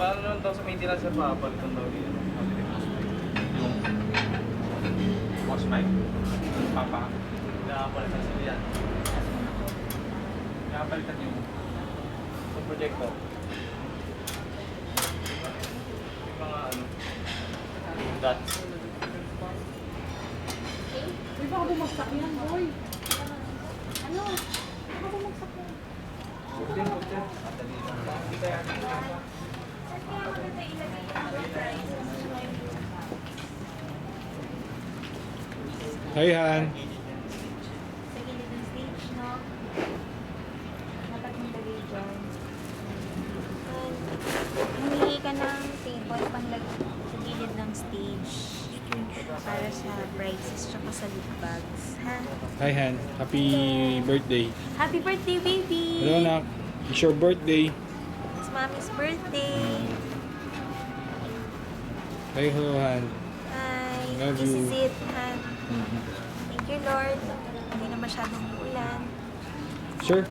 Paano naman daw sa maintenance sa papalitan daw yun? Yung boss mic? Papa? Nakapalitan sila yan. Nakapalitan yung sa projector. Yung mga ano, dots. Uy, baka bumagsak yan, boy. Ano? Baka bumagsak yan. Putin. Hindi kaya Hi, Han. Sa gilid ng stage, no? Dapat nilagay dyan. And, humingi ka ng table panglagay sa gilid ng stage. Para sa prizes tsaka sa lip bags. Ha? Hi, Han. Happy birthday. Happy birthday, baby! Hello, anak. It's your birthday. It's mommy's birthday. Hi, hello, Han. Hi. Love This you. is it, Han. Thank you, Lord. Hindi na masyadong ulan. Sure.